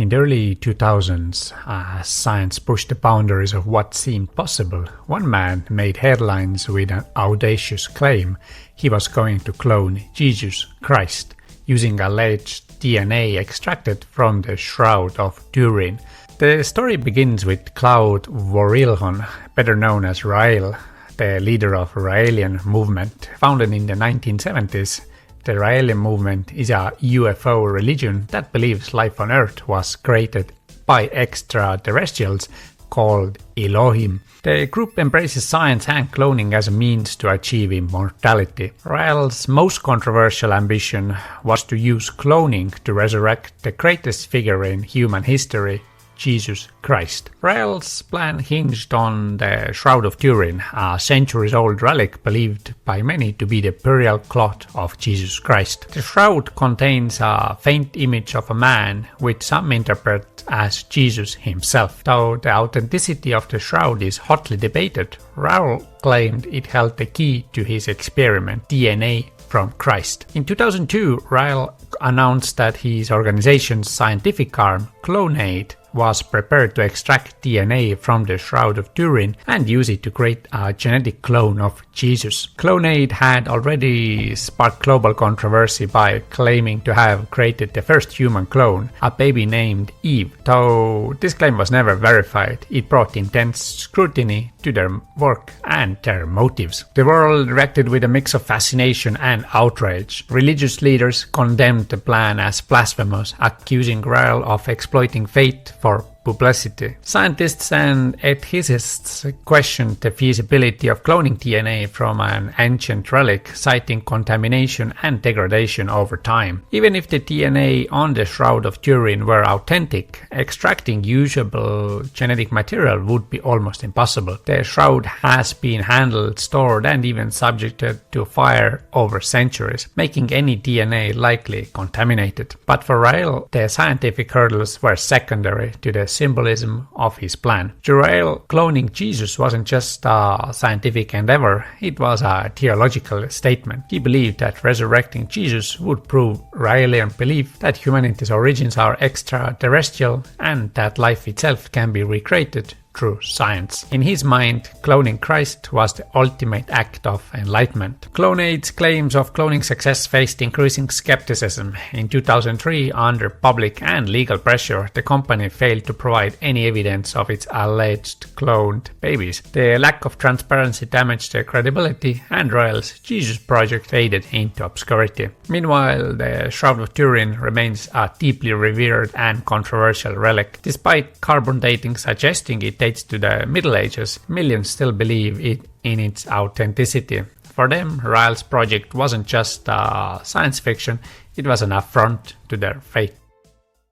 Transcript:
In the early 2000s, as science pushed the boundaries of what seemed possible, one man made headlines with an audacious claim he was going to clone Jesus Christ using alleged DNA extracted from the Shroud of Turin. The story begins with Claude Vorilhon, better known as Raël, the leader of Raëlian movement. Founded in the 1970s, the Raëlian movement is a UFO religion that believes life on Earth was created by extraterrestrials called Elohim. The group embraces science and cloning as a means to achieve immortality. Raël's most controversial ambition was to use cloning to resurrect the greatest figure in human history, Jesus Christ. Raël's plan hinged on the Shroud of Turin, a centuries-old relic believed by many to be the burial cloth of Jesus Christ. The shroud contains a faint image of a man, which some interpret as Jesus himself. Though the authenticity of the shroud is hotly debated, Raël claimed it held the key to his experiment, DNA from Christ. In 2002, Raël announced that his organization's scientific arm, Clonaid, was prepared to extract DNA from the Shroud of Turin and use it to create a genetic clone of Jesus. Clonaid had already sparked global controversy by claiming to have created the first human clone, a baby named Eve. Though this claim was never verified, it brought intense scrutiny to their work and their motives. The world reacted with a mix of fascination and outrage. Religious leaders condemned the plan as blasphemous, accusing Raël of exploiting faith for publicity. Scientists and ethicists questioned the feasibility of cloning DNA from an ancient relic, citing contamination and degradation over time. Even if the DNA on the Shroud of Turin were authentic, extracting usable genetic material would be almost impossible. The shroud has been handled, stored, and even subjected to fire over centuries, making any DNA likely contaminated. But for Raël, the scientific hurdles were secondary to the symbolism of his plan. To Raël, cloning Jesus wasn't just a scientific endeavor, it was a theological statement. He believed that resurrecting Jesus would prove Raëlian belief that humanity's origins are extraterrestrial and that life itself can be recreated through science. In his mind, cloning Christ was the ultimate act of enlightenment. Clonaid's claims of cloning success faced increasing skepticism. In 2003, under public and legal pressure, the company failed to provide any evidence of its alleged cloned babies. The lack of transparency damaged their credibility, and Raël's Jesus project faded into obscurity. Meanwhile, the Shroud of Turin remains a deeply revered and controversial relic. Despite carbon dating suggesting it dates to the Middle Ages, millions still believe in its authenticity. For them, Raël's project wasn't just science fiction, it was an affront to their faith.